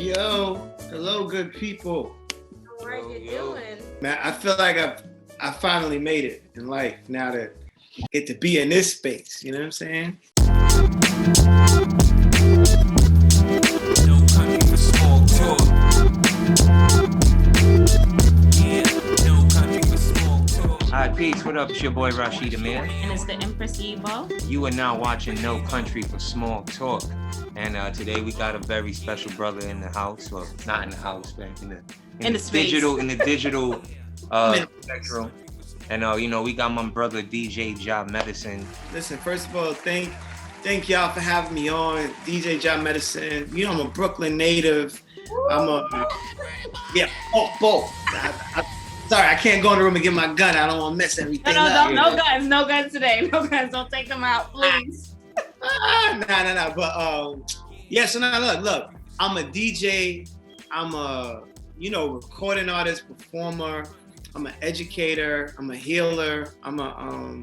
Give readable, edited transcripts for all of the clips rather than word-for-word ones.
Yo, hello, good people. How are you doing? Man, I feel like I finally made it in life now that I get to be in this space. You know what I'm saying? No country for small talk. Yeah, no country for small talk. Hi, peace. What up? It's your boy Rashid, Amir. And it's the Empress Yibo. You are now watching No Country for Small Talk. And today we got a very special brother in the house. Well, not in the house, but in the space. digital spectrum. And we got my brother DJ JahMedicine. Listen, first of all, thank y'all for having me on. DJ JahMedicine. You know, I'm a Brooklyn native. Both. Sorry, I can't go in the room and get my gun. I don't want to mess everything up. No guns today. No guns. Don't take them out, please. Nah. But so now look. I'm a DJ. I'm a recording artist, performer. I'm an educator. I'm a healer. I'm a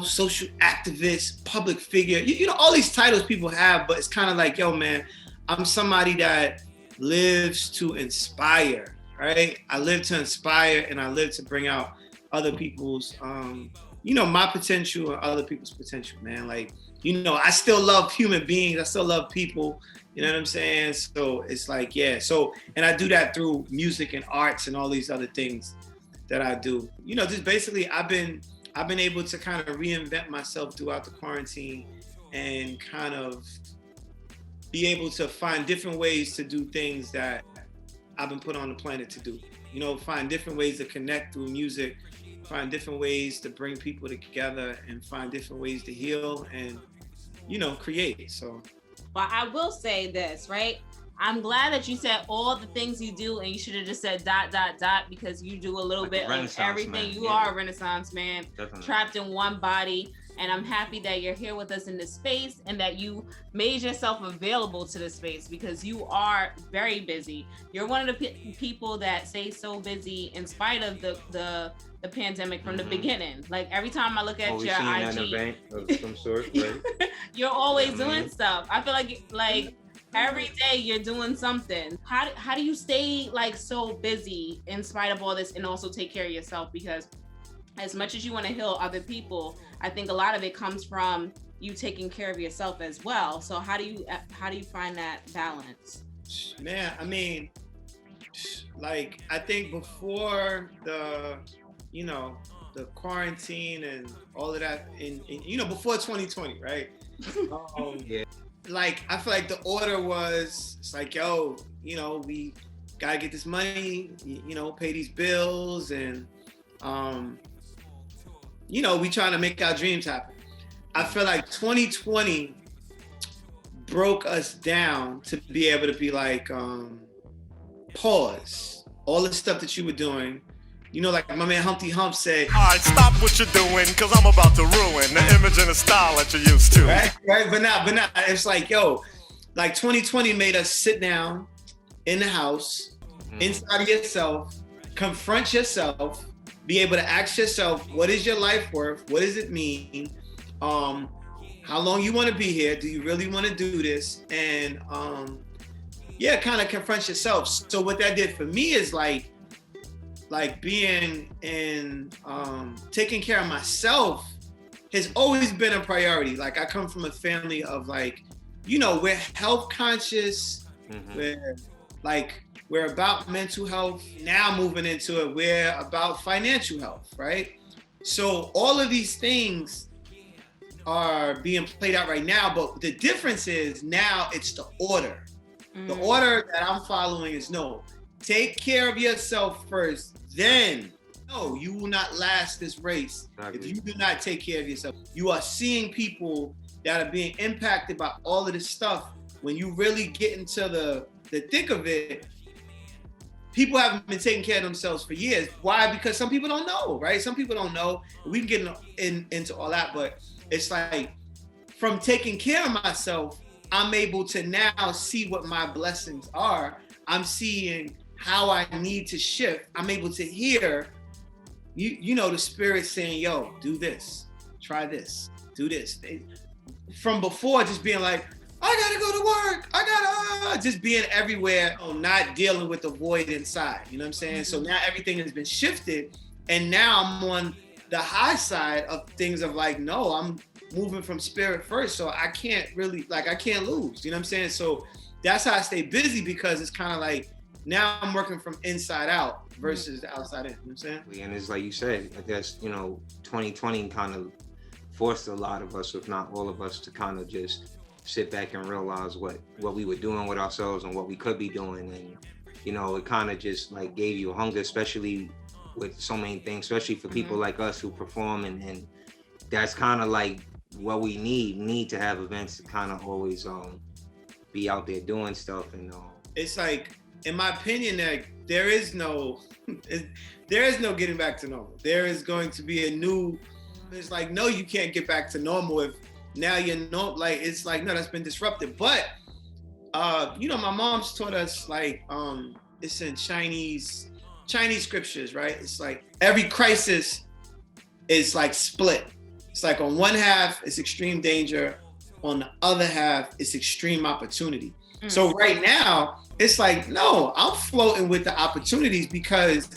social activist, public figure. You know all these titles people have, but it's kind of like, yo, man, I'm somebody that lives to inspire. Right? I live to inspire, and I live to bring out other people's, my potential and other people's potential, man. Like, I still love human beings. I still love people. You know what I'm saying? So it's like, yeah. So, and I do that through music and arts and all these other things that I do. Just basically, I've been able to kind of reinvent myself throughout the quarantine and kind of be able to find different ways to do things that I've been put on the planet to do. Find different ways to connect through music, find different ways to bring people together, and find different ways to heal and, create. So. Well, I will say this, right? I'm glad that you said all the things you do, and you should have just said ... because you do a little bit of everything. Man. You are a Renaissance man, definitely. Trapped in one body. And I'm happy that you're here with us in this space and that you made yourself available to the space because you are very busy. You're one of the people that stay so busy in spite of the pandemic from the beginning. Like every time I look at your IG, of some sort, right? You're always doing stuff. I feel like every day you're doing something. How do you stay like so busy in spite of all this and also take care of yourself? Because as much as you want to heal other people, I think a lot of it comes from you taking care of yourself as well. So how do you find that balance? Man, I mean, like I think before the quarantine and all of that, and before 2020, right? Yeah. Like I feel like the order was, it's like, yo, we gotta get this money, pay these bills, and we trying to make our dreams happen. I feel like 2020 broke us down to be able to be like, pause all the stuff that you were doing. Like my man Humpty Hump said, all right, stop what you're doing, because I'm about to ruin the image and the style that you're used to. Right, but not. It's like, yo, like 2020 made us sit down in the house, inside of yourself, confront yourself, be able to ask yourself, what is your life worth? What does it mean? How long you want to be here? Do you really want to do this? And kind of confront yourself. So what that did for me is like being in taking care of myself has always been a priority. Like I come from a family of like, we're health conscious. We're about mental health. Now moving into it, we're about financial health, right? So all of these things are being played out right now, but the difference is now it's the order. The order that I'm following is take care of yourself first, then you will not last this race if you do not take care of yourself. You are seeing people that are being impacted by all of this stuff. When you really get into the thick of it, people haven't been taking care of themselves for years. Why? Because some people don't know, right? Some people don't know. We can get into all that, but it's like from taking care of myself, I'm able to now see what my blessings are. I'm seeing how I need to shift. I'm able to hear, the spirit saying, yo, do this, try this, do this. From before just being like, I gotta go to work. I just being everywhere, not dealing with the void inside. You know what I'm saying? So now everything has been shifted, and now I'm on the high side of things of like, no, I'm moving from spirit first, so I can't really, like, I can't lose. You know what I'm saying? So that's how I stay busy, because it's kind of like now I'm working from inside out versus the outside in. You know what I'm saying? And it's like you said, I guess, 2020 kind of forced a lot of us, if not all of us, to kind of just sit back and realize what we were doing with ourselves and what we could be doing. And, it kind of just like gave you a hunger, especially with so many things, especially for people like us who perform. And that's kind of like what we need to have events to kind of always be out there doing stuff. And it's like, in my opinion, that there is no getting back to normal. There is going to be it's like, no, you can't get back to normal if now it's like, no, that's been disrupted. But my mom's taught us, like, it's in Chinese scriptures, right? It's like every crisis is like split. It's like on one half it's extreme danger, on the other half it's extreme opportunity. So right now it's like, no, I'm floating with the opportunities, because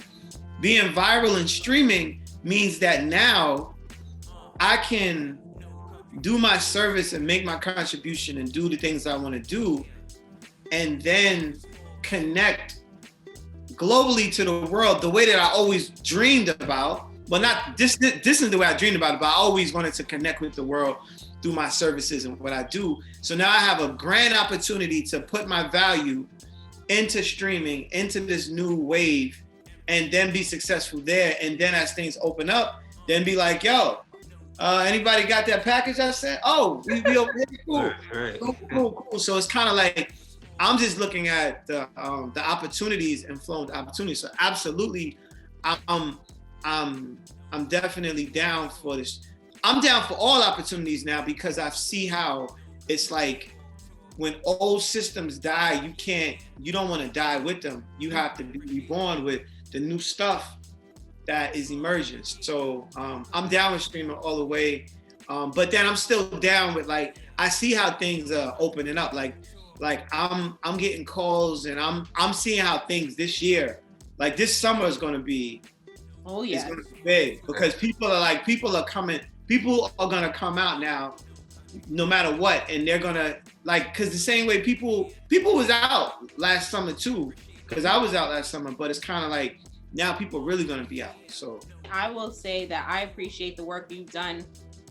being viral and streaming means that now I can do my service and make my contribution and do the things I want to do, and then connect globally to the world the way that I always dreamed about. Well, not this is the way I dreamed about it, but I always wanted to connect with the world through my services and what I do. So now I have a grand opportunity to put my value into streaming, into this new wave, and then be successful there. And then as things open up, then be like, yo, anybody got that package I sent? Oh, we over here, cool. Right. Cool. So it's kind of like, I'm just looking at the opportunities and flowing the opportunities. So absolutely, I'm definitely down for this. I'm down for all opportunities now, because I see how it's like when old systems die, you don't want to die with them. You have to be reborn with the new stuff that is emerging. So I'm down with streaming all the way. But then I'm still down with, like, I see how things are opening up. Like I'm getting calls, and I'm seeing how things this year, like this summer is going to be, it's going to be big, because people are going to come out now no matter what. And they're going to, like, cause the same way people was out last summer too, cause I was out last summer, but it's kind of like now people are really going to be out. So I will say that I appreciate the work you've done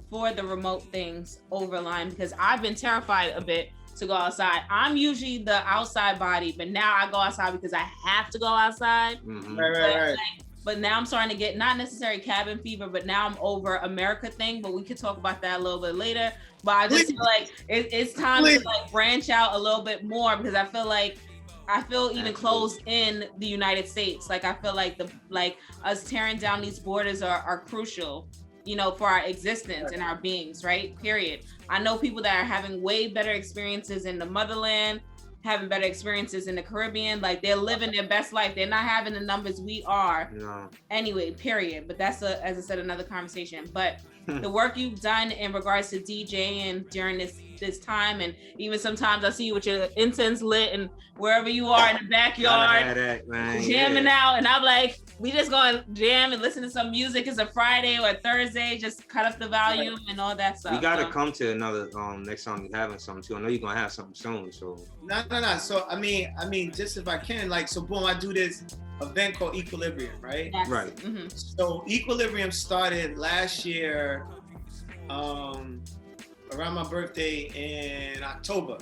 for the remote things overline, because I've been terrified a bit to go outside. I'm usually the outside body, but now I go outside because I have to go outside. Right. But now I'm starting to get, not necessarily cabin fever, but now I'm over America thing, but we could talk about that a little bit later. But I just feel like it's time to like branch out a little bit more, because I feel even closed in the United States. Like I feel like us tearing down these borders are crucial, for our existence and our beings, right? Period. I know people that are having way better experiences in the motherland, having better experiences in the Caribbean. Like they're living their best life. They're not having the numbers we are. No. Anyway, period. But that's as I said, another conversation. But the work you've done in regards to DJing during this time, and even sometimes I see you with your incense lit and wherever you are in the backyard, jamming out, and I'm like, we just gonna jam and listen to some music. It's a Friday or a Thursday, just cut up the volume and all that stuff. We gotta come to another next time you're having something too. I know you're gonna have something soon, so. No. So I mean, just if I can, like, so boom, I do this event called Equilibrium, right? Yes. Right. Mm-hmm. So Equilibrium started last year, around my birthday in October.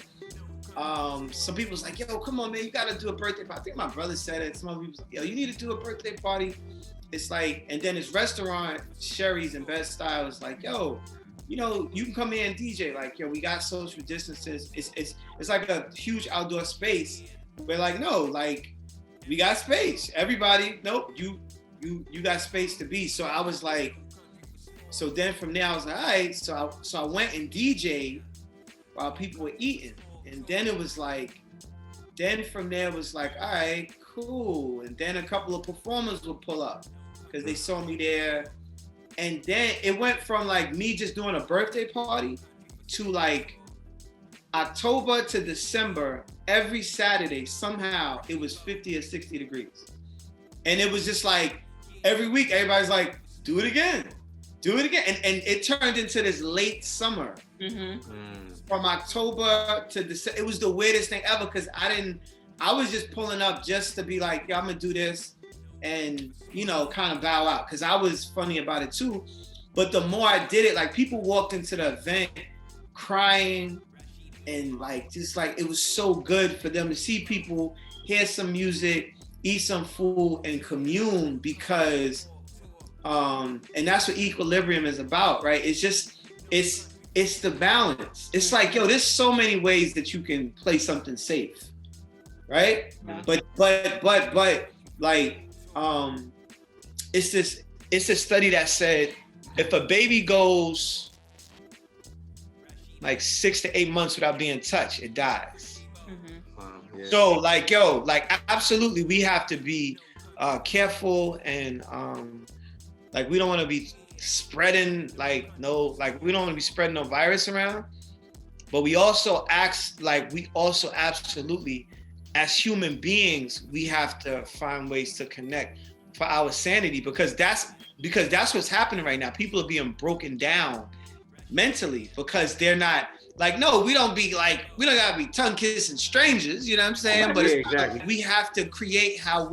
Some people was like, yo, come on, man, you gotta do a birthday party. I think my brother said it. Some people was like, yo, you need to do a birthday party. It's like, and then this restaurant, Sherry's in Bed-Stuy, is like, yo, you can come in and DJ. Like, yo, we got social distances. It's like a huge outdoor space. We're like, no, like, we got space. Everybody, nope, you got space to be. So I was like, so then from there I was like, all right. So I went and DJ'd while people were eating. And then it was like, then from there it was like, all right, cool. And then a couple of performers would pull up because they saw me there. And then it went from like me just doing a birthday party to like October to December, every Saturday, somehow it was 50 or 60 degrees. And it was just like, every week, everybody's like, do it again. Do it again. And it turned into this late summer. From October to December. It was the weirdest thing ever because I was just pulling up just to be like, yeah, I'm gonna do this and, you know, kind of bow out because I was funny about it too. But the more I did it, like people walked into the event crying and like, just like, it was so good for them to see people, hear some music, eat some food and commune because, and that's what equilibrium is about, right? It's just, it's the balance. It's like, yo, there's so many ways that you can play something safe, right? But like, it's a study that said if a baby goes like 6 to 8 months without being touched, it dies. So like, yo, like absolutely, we have to be careful and like we don't want to be spreading we don't want to be spreading no virus around, but we also absolutely as human beings we have to find ways to connect for our sanity because that's what's happening right now. People are being broken down mentally because they're not like, no, we don't gotta be tongue kissing strangers, you know what I'm saying? But exactly. We have to create how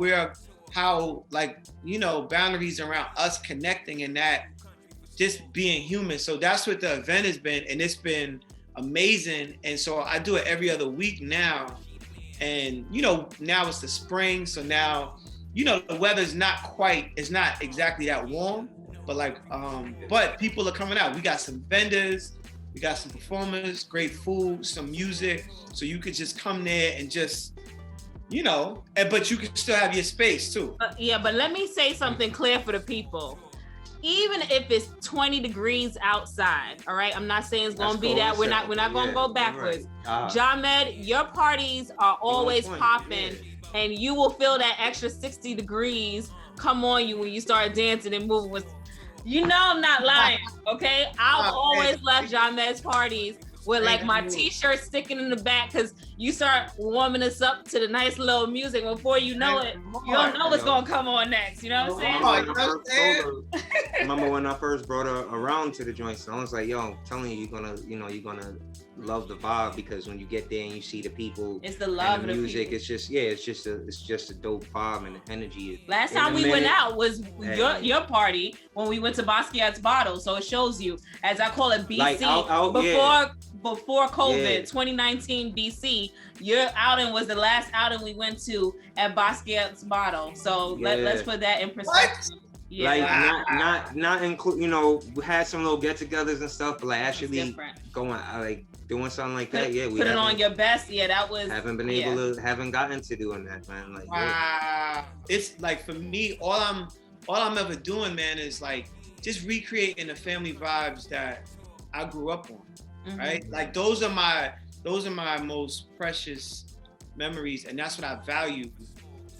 like, you know, boundaries around us connecting and that just being human. So that's what the event has been, and it's been amazing. And so I do it every other week now. And, you know, now it's the spring. So now, you know, the weather's it's not exactly that warm, but like, but people are coming out. We got some vendors, we got some performers, great food, some music. So you could just come there and just, you know, but you can still have your space too. But let me say something clear for the people. Even if it's 20 degrees outside, all right? I'm not saying it's gonna be that. We're not gonna go backwards. Right. JahMed, your parties are always popping, and you will feel that extra 60 degrees come on you when you start dancing and moving with. You know I'm not lying, okay? I've always left JahMed's parties with like my t-shirt sticking in the back because you start warming us up to the nice little music. Before you know it, you don't know what's gonna come on next. You know what I'm saying? Remember when I first brought her around to the joints, I was like, yo, I'm telling you, you're gonna love the vibe because when you get there and you see the people, it's the love and the music. It's just a dope vibe and the energy. Last time we went out was your party when we went to Basquiat's Bottle. So it shows you, as I call it, BC like before COVID, 2019 BC. Your outing was the last outing we went to at Basquiat's Bottle. So let's put that in perspective. Yeah. Like not include, you know, we had some little get-togethers and stuff, but like actually going like doing something like that. Yeah, we put it on your best. Yeah, that was haven't gotten to doing that, man. Like wow, it's like for me, all I'm ever doing, man, is like just recreating the family vibes that I grew up on, right? Like those are my most precious memories, and that's what I value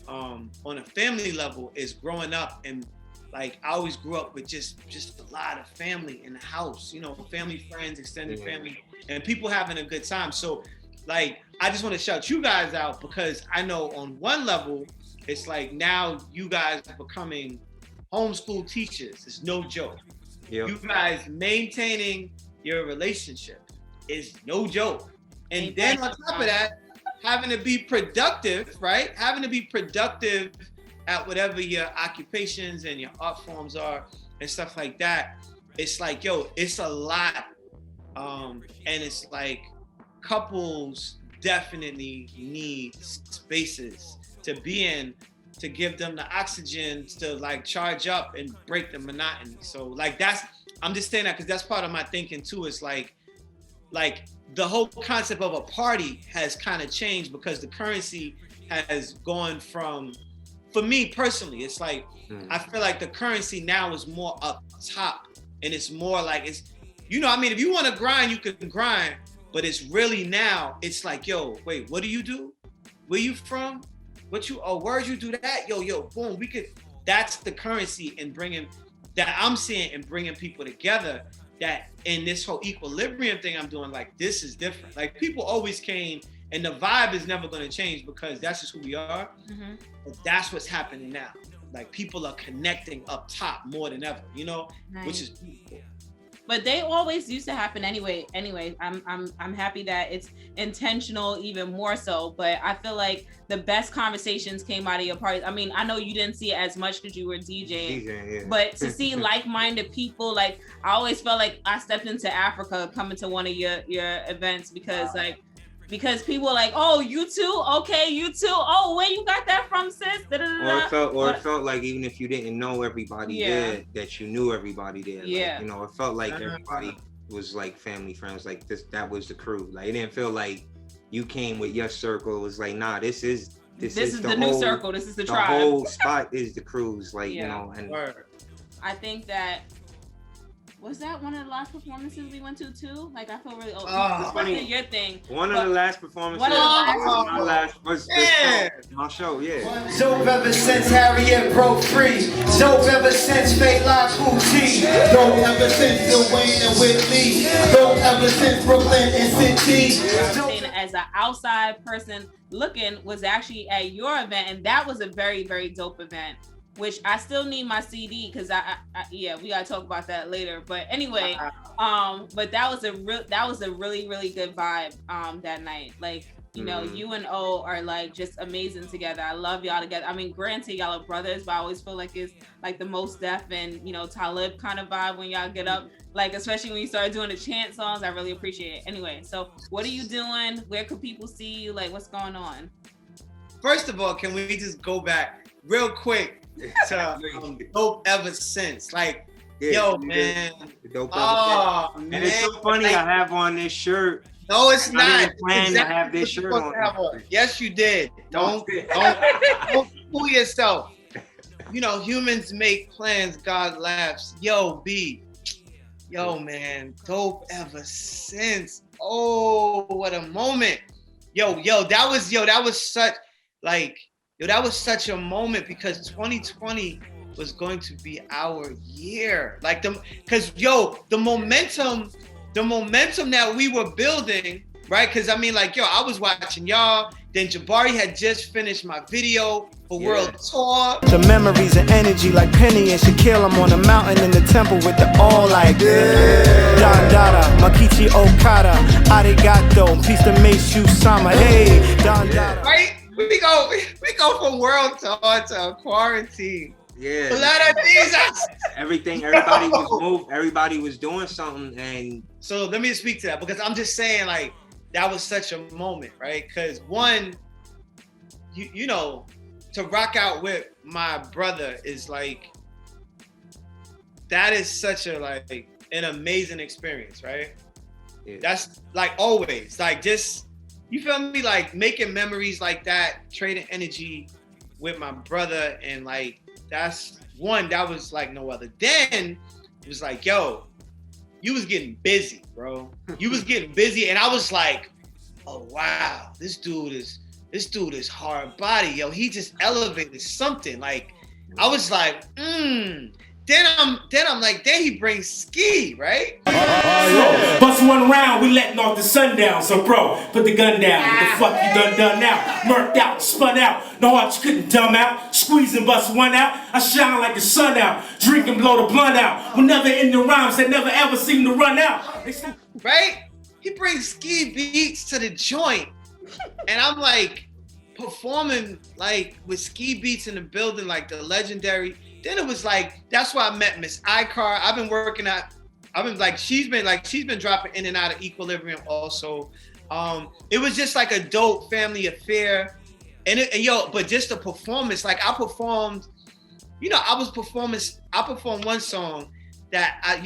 on a family level is growing up. And like I always grew up with just a lot of family in the house, you know, family, friends, extended family, and people having a good time. So like I just want to shout you guys out because I know on one level it's like now you guys are becoming homeschool teachers. It's no joke. You guys maintaining your relationship is no joke. And then on top of that, having to be productive, right? Having to be productive at whatever your occupations and your art forms are and stuff like that. It's like, yo, it's a lot. And it's like couples definitely need spaces to be in, to give them the oxygen to like charge up and break the monotony. So like I'm just saying that because that's part of my thinking too. It's like the whole concept of a party has kind of changed because the currency has gone from, for me personally, it's like, I feel like the currency now is more up top and it's more like it's, you know, I mean, if you want to grind, you can grind, but it's really now, it's like, yo, wait, what do you do? Where you from? Where'd you do that? Yo, boom, that's the currency and bringing, that I'm seeing and bringing people together. That in this whole equilibrium thing I'm doing, like this is different. Like people always came And the vibe is never going to change because that's just who we are. Mm-hmm. But that's what's happening now. Like people are connecting up top more than ever, you know, nice. Which is beautiful. But they always used to happen anyway. I'm happy that it's intentional even more so. But I feel like the best conversations came out of your parties. I mean, I know you didn't see it as much because you were DJing, yeah. But to see like-minded people, like I always felt like I stepped into Africa coming to one of your events because people were like, oh, you too? Okay, you too. Oh, where you got that from, sis? Or it felt like even if you didn't know everybody there, that you knew everybody there. Yeah. Like, you know, it felt like everybody was like family, friends. Like that was the crew. Like it didn't feel like you came with your circle. It was like, nah, this is the new circle. This is the tribe. The whole spot is the crews. Like, you know, and I think that. Was that one of the last performances we went to too? Like I feel really your thing. One of the last performances. Was my show, yeah. Dope ever since Harriet broke free. Dope ever since Fate Lock Hoochie. Dope ever since Dwayne and Whitley. Dope ever since Brooklyn and City. As an outside person looking was actually at your event, and that was a very, very dope event. Which I still need my CD because I we gotta talk about that later. But anyway, but that was a really, really good vibe that night. Like, you know, you and O are like just amazing together. I love y'all together. I mean, granted, y'all are brothers, but I always feel like it's like the Most Def and, you know, Talib kind of vibe when y'all get up. Like, especially when you start doing the chant songs, I really appreciate it. Anyway, so what are you doing? Where can people see you? Like, what's going on? First of all, can we just go back real quick to Dope Ever Since? Like, man. Dope man. And it's so funny, like, I have on this shirt. No, it's not. I didn't plan to have this shirt on. Yes, you did. Don't fool yourself. You know, humans make plans, God laughs. Yo, B. Yo, man. Dope Ever Since. Oh, what a moment. That was such a moment because 2020 was going to be our year. Like the momentum that we were building, right? Because I mean, like, I was watching y'all. Then Jabari had just finished my video for World Tour. The memories and energy like Penny and Shaquille. I'm on the mountain in the temple with the all like Don Dada, Makichi Okada, Arigato, peace to Meishu Sama. Hey, Don Dada. Right? We go from World Tour to quarantine. Yeah. Blood of Jesus. Everybody was doing something, and so let me speak to that because I'm just saying, like, that was such a moment, right? Because one, you know, to rock out with my brother is like, that is such a like an amazing experience, right? Yeah. That's like always, like, just, you feel me? Like making memories like that, trading energy with my brother, and like that's one that was like no other. Then it was like, yo, you was getting busy, bro. You was getting busy, and I was like, oh wow, this dude is hard body, yo. He just elevated something. Like I was like, Then I'm like, then he brings ski, right? Bust one round, we letting off the sundown. So bro, put the gun down. What the fuck you done now? Murked out, spun out. No heart you couldn't dumb out. Squeeze and bust one out. I shine like the sun out. Drink and blow the blunt out. Whenever in the rhymes that never ever seem to run out. Right? He brings ski beats to the joint. And I'm like performing like with ski beats in the building, like the legendary. Then it was like, that's why I met Miss Icar. She's been dropping in and out of Equilibrium also. It was just like a dope family affair. But just the performance, like I performed one song that I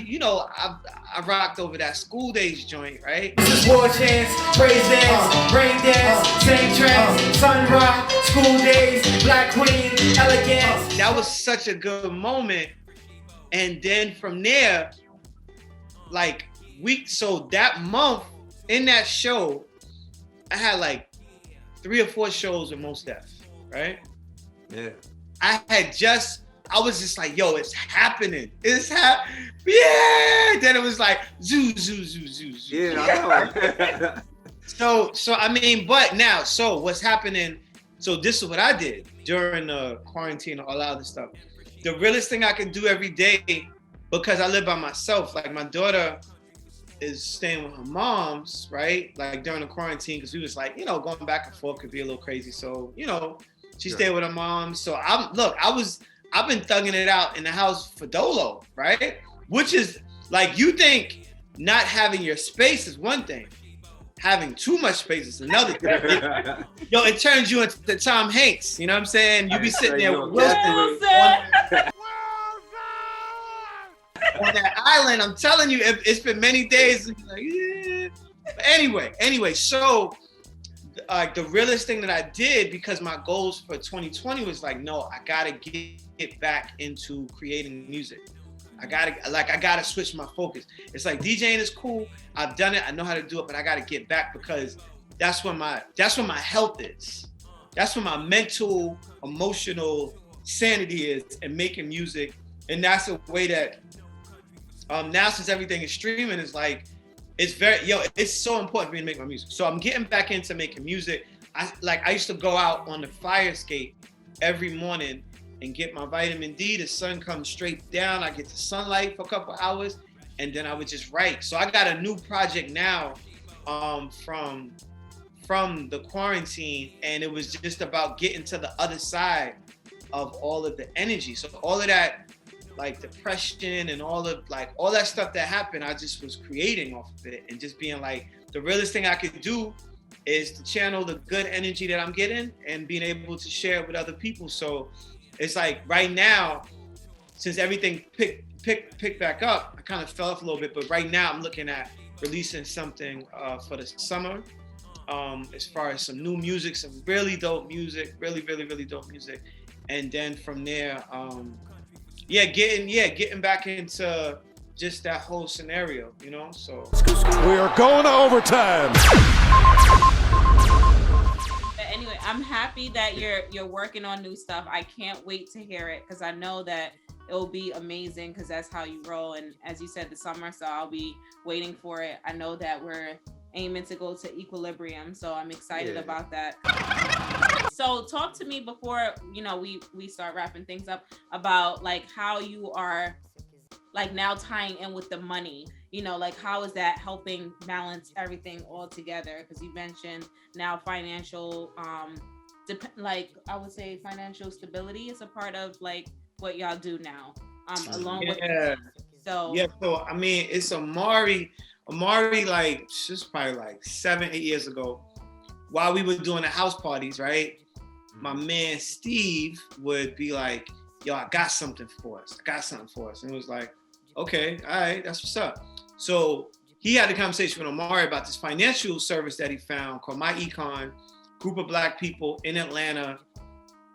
rocked over that School Days joint, right? This is war chants, praise dance, rain dance, same trance, sun rock, School Days, Black Queen, elegance. That was such a good moment. And then from there, so that month in that show, I had like 3 or 4 shows with Most Def, right? Yeah. I was just like, yo, it's happening. Yeah. Then it was like, zoo. Yeah, I know. So I mean, but now, so what's happening? So this is what I did during the quarantine, all that other stuff. The realest thing I can do every day, because I live by myself. Like my daughter is staying with her mom's, right? Like during the quarantine, because we was like, going back and forth could be a little crazy. So, she stayed with her mom. So I've been thugging it out in the house for Dolo, right? Which is like, you think not having your space is one thing. Having too much space is another thing. It turns you into Tom Hanks. You know what I'm saying? You be sitting there with Wilson on that island. I'm telling you, it's been many days. Like, yeah. But anyway, so the realest thing that I did, because my goals for 2020 was like, no, I gotta get back into creating music. I gotta switch my focus. It's like DJing is cool. I've done it. I know how to do it, but I gotta get back, because that's where my health is. That's where my mental, emotional sanity is, and making music. And that's a way that now, since everything is streaming, it's like, it's so important for me to make my music. So I'm getting back into making music. I used to go out on the fire escape every morning and get my vitamin D. The sun comes straight down. I get the sunlight for a couple hours, and then I would just write. So I got a new project now from the quarantine, and it was just about getting to the other side of all of the energy. So all of that, like depression and all that stuff that happened, I just was creating off of it, and just being like, the realest thing I could do is to channel the good energy that I'm getting and being able to share it with other people. So it's like right now, since everything picked back up, I kind of fell off a little bit, but right now I'm looking at releasing something for the summer, as far as some new music, some really dope music, really dope music. And then from there, getting back into just that whole scenario, so. We are going to overtime. Anyway, I'm happy that you're working on new stuff. I can't wait to hear it, because I know that it'll be amazing, because that's how you roll. And as you said, the summer, so I'll be waiting for it. I know that we're aiming to go to Equilibrium, so I'm excited about that. So talk to me before, we start wrapping things up, about like how you are like now tying in with the money, like how is that helping balance everything all together? Because you mentioned now financial, like I would say financial stability is a part of like what y'all do now, along with. So I mean, it's Amari, like she's probably like 7-8 years ago, while we were doing the house parties, right? My man Steve would be like, yo, I got something for us. And it was like, okay, all right, that's what's up. So he had a conversation with Amari about this financial service that he found called My Econ, group of Black people in Atlanta,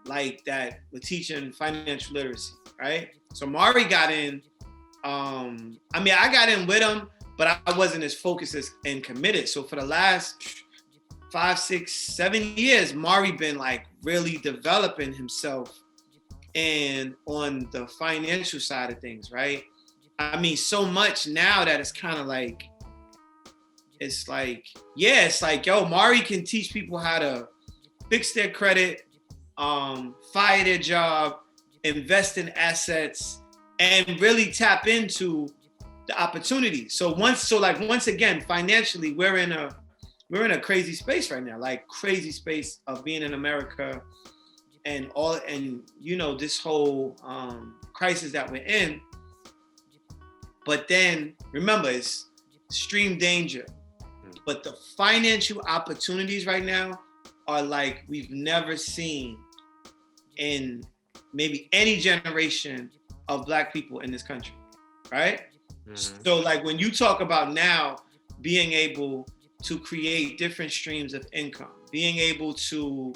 like that were teaching financial literacy, right? So Amari got in. I got in with him, but I wasn't as focused and committed. So for the last 5, 6, 7 years, Mari been like really developing himself and on the financial side of things, right? I mean, so much now that it's kind of like, it's like, yo, Mari can teach people how to fix their credit, fire their job, invest in assets, and really tap into the opportunity. So once again, financially, we're in a crazy space right now, like crazy space of being in America and this whole crisis that we're in. But then remember, it's extreme danger. But the financial opportunities right now are like we've never seen in maybe any generation of Black people in this country, right? Mm-hmm. So like when you talk about now being able to create different streams of income, being able to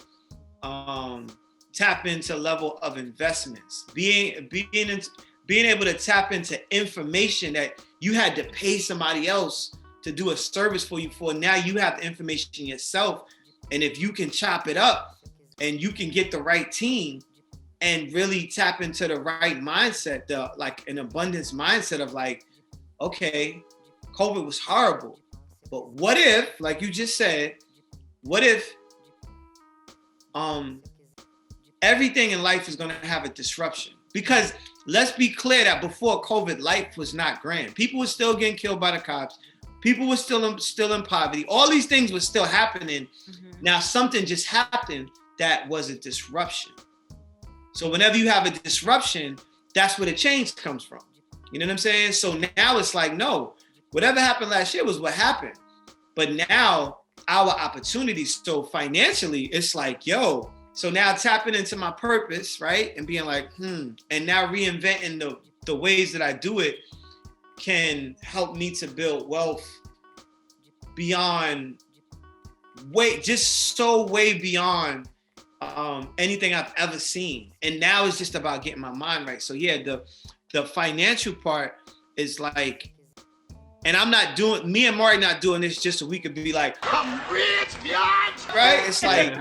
tap into level of investments, being able to tap into information that you had to pay somebody else to do a service for you for. Now you have the information yourself. And if you can chop it up and you can get the right team and really tap into the right mindset, like an abundance mindset of like, okay, COVID was horrible, But what if, like you just said, what if everything in life is going to have a disruption? Because let's be clear that before COVID, life was not grand. People were still getting killed by the cops. People were still in poverty. All these things were still happening. Mm-hmm. Now something just happened that was a disruption. So whenever you have a disruption, that's where the change comes from. You know what I'm saying? So now it's like, no, whatever happened last year was what happened. But now our opportunities, so financially, it's like, yo, so now tapping into my purpose, right? And being like, and now reinventing the ways that I do it can help me to build wealth beyond, way beyond anything I've ever seen. And now it's just about getting my mind right. So yeah, the financial part is like, and me and Mari not doing this just so we could be like, I'm rich, bitch! Right? It's like,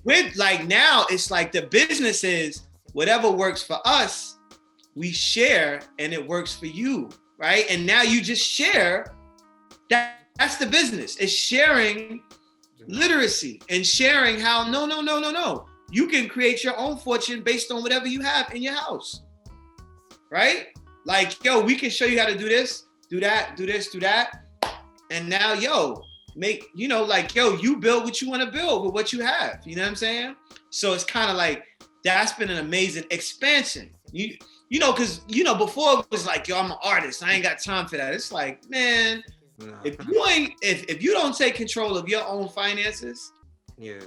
with like now, it's like the business is whatever works for us, we share and it works for you, right? And now you just share, that's the business. It's sharing literacy and sharing how, no. You can create your own fortune based on whatever you have in your house, right? Like, yo, we can show you how to do this, do that, do this, do that. And now, yo, you build what you want to build with what you have. You know what I'm saying? So it's kind of like, that's been an amazing expansion. Because before it was like, yo, I'm an artist. I ain't got time for that. It's like, man, if you don't take control of your own finances, yeah.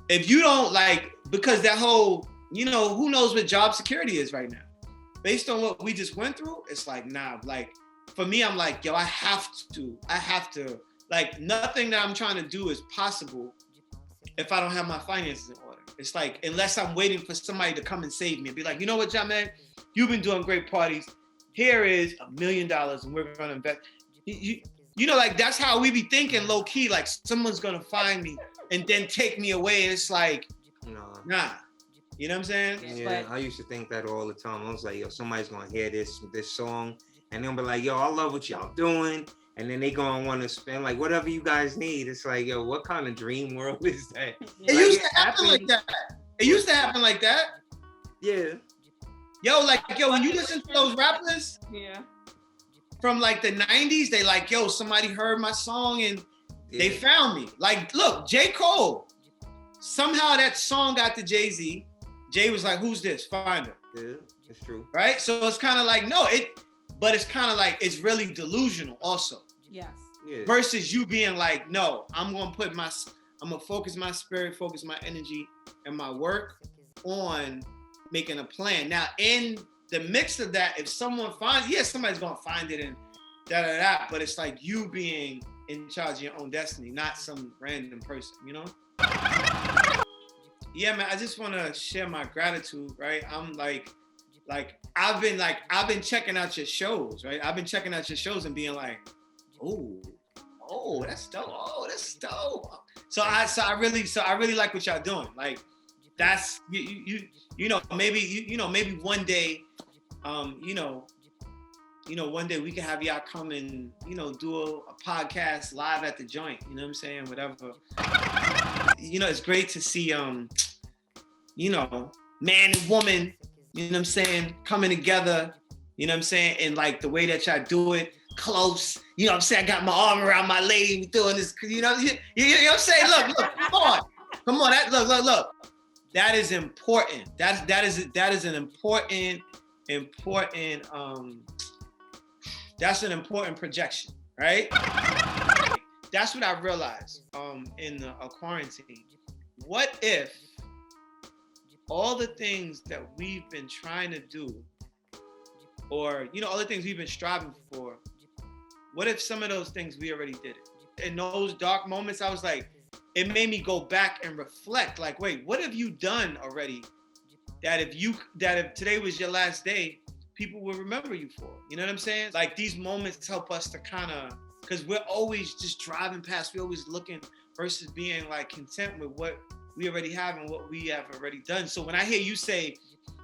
If you don't because that whole, who knows what job security is right now? Based on what we just went through, it's like, nah, for me, I'm like, yo, I have to, nothing that I'm trying to do is possible if I don't have my finances in order. It's like, unless I'm waiting for somebody to come and save me and be like, you know what, JahMed, you've been doing great parties. Here is $1 million and we're going to invest. That's how we be thinking low key, like someone's going to find me and then take me away. And it's like, nah. You know what I'm saying? Yeah, I used to think that all the time. I was like, yo, somebody's going to hear this song and they'll be like, yo, I love what y'all doing. And then they gonna want to spend whatever you guys need. It's like, yo, what kind of dream world is that? It used to happen like that. It used to happen like that. Yeah. Yo, when you listen to those rappers, from the 90s, they like, yo, somebody heard my song and they found me. Like, look, J. Cole. Somehow that song got to Jay-Z. Jay was like, who's this? Find her. Yeah, it's true. Right? So it's kind of like, but it's kind of like, it's really delusional also. Yes. Yeah. Versus you being like, no, I'm going to focus my spirit, focus my energy and my work on making a plan. Now, in the mix of that, if someone finds, somebody's going to find it and da-da-da, but it's like you being in charge of your own destiny, not some random person, Yeah, man, I just want to share my gratitude, right? I'm I've been checking out your shows, right? I've been checking out your shows and being like, oh, that's dope. Oh, that's dope. So I really like what y'all doing. Like, that's maybe one day, one day we can have y'all come and do a podcast live at the joint. You know what I'm saying? Whatever. It's great to see man and woman. You know what I'm saying? Coming together, you know what I'm saying? And the way that y'all do it, close. You know what I'm saying? I got my arm around my lady doing this, you know what I'm saying? Look, come on. Look. That is important. That is an important, that's an important projection, right? That's what I realized in the quarantine. What if all the things that we've been trying to do, or all the things we've been striving for, what if some of those things we already did it? In those dark moments, I was like, it made me go back and reflect, like, wait, what have you done already that if today was your last day, people will remember you for? You know what I'm saying? Like, these moments help us to kind of, because we're always just driving past, we're always looking versus being content with what we already have and what we have already done. So when I hear you say,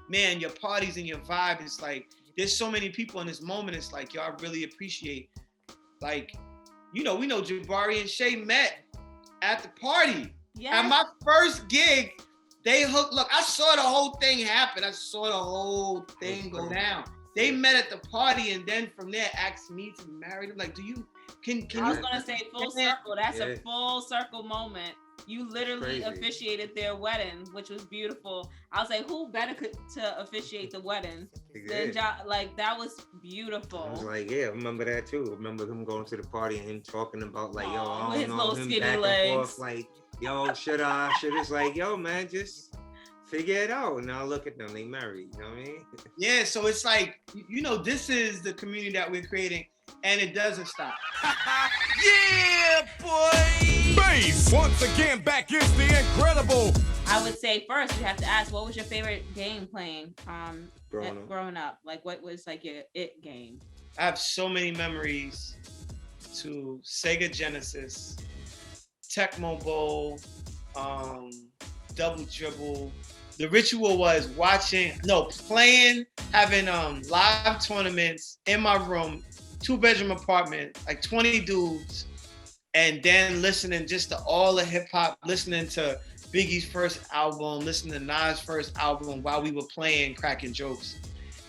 man, your parties and your vibe, it's like, there's so many people in this moment, it's like, yo, I really appreciate, we know Jabari and Shay met at the party. Yes. At my first gig, they hooked. Look, I saw the whole thing happen. I saw the whole thing go down. They met at the party, and then from there asked me to marry them. Like, can you? I was gonna say full circle. That's a full circle moment. You literally officiated their wedding, which was beautiful. I was like, who better to officiate the wedding than like that was beautiful. I was like, yeah, I remember that too. I remember him going to the party and him talking about like, yo, I his don't know, little him skinny back legs. and forth, like, yo, should I? It's like, yo, man, just figure it out. Now look at them, they married. You know what I mean? Yeah, so it's like, this is the community that we're creating, and it doesn't stop. Yeah, boy! Bass! Once again, back is the incredible. I would say first, we have to ask, what was your favorite game playing growing up? Like, what was like your it game? I have so many memories to Sega Genesis, Tecmo Bowl, Double Dribble. The ritual was playing, having live tournaments in my room, 2-bedroom apartment, like 20 dudes, and then listening just to all the hip hop, listening to Biggie's first album, listening to Nas' first album while we were playing, cracking jokes.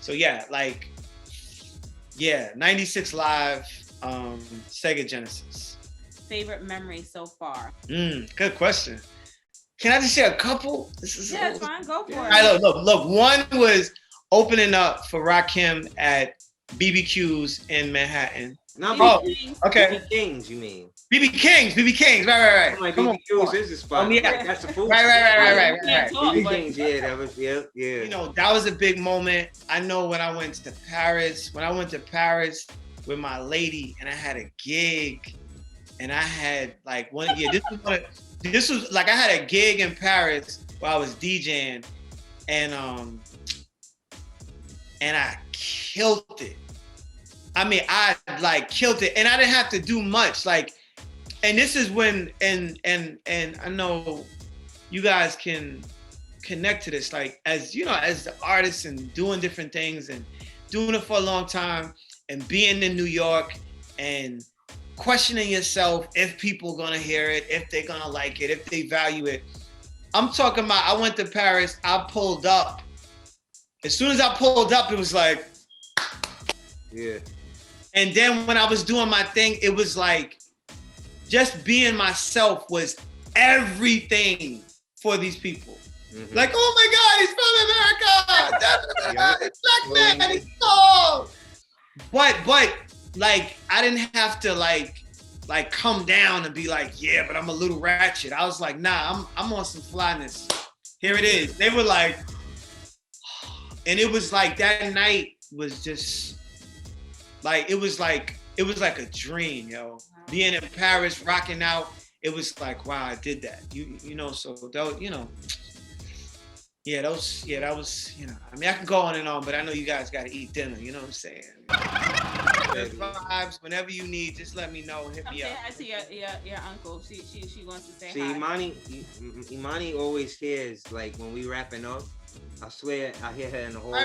So 96 Live, Sega Genesis. Favorite memory so far? Good question. Can I just share a couple? It's fine. Go for it. All right, look. One was opening up for Rakim at BBQs in Manhattan. Okay. BB Kings, you mean? BB Kings, right. I'm like, BBQs is the spot. That's the food. Right. BB Kings, that was, yeah. That was a big moment. I know when I went to Paris with my lady, and I had a gig, and I had like one year. This was like I had a gig in Paris where I was DJing, and I killed it. I mean, I like killed it, and I didn't have to do much. Like, and this is when, and I know you guys can connect to this. Like, as the artist and doing different things and doing it for a long time, and being in New York and questioning yourself if people are gonna hear it, if they're gonna like it, if they value it. I'm talking about, I went to Paris, I pulled up. As soon as I pulled up, it was like, yeah. And then when I was doing my thing, it was like, just being myself was everything for these people. Mm-hmm. Like, oh my God, he's from America. It's black man, he's tall. But like, I didn't have to like come down and be like, yeah, but I'm a little ratchet. I was like, nah, I'm on some flyness. Here it is. They were like, and it was like that night was just like, it was like a dream, yo. Being in Paris, rocking out, it was like, wow, I did that. So that, that was, I mean, I can go on and on, but I know you guys got to eat dinner. You know what I'm saying? Vibes, whenever you need, just let me know. Hit me up. I see your uncle. She wants to say hi. Imani always hears, like, when we wrapping up. I swear, I hear her in the hallway. Hi,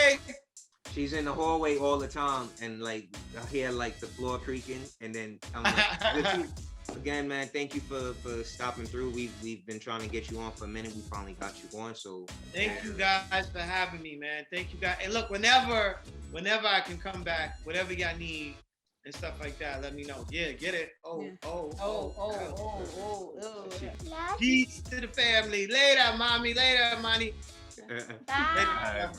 Imani! She's in the hallway all the time, and like I hear like the floor creaking, and then I'm like, again, man, thank you for stopping through. We've been trying to get you on for a minute. We finally got you on. So thank you guys for having me, man. Thank you guys. And look, whenever I can come back, whatever y'all need and stuff like that, let me know. Yeah, get it. Peace to the family. Later, mommy. Later, money. Bye.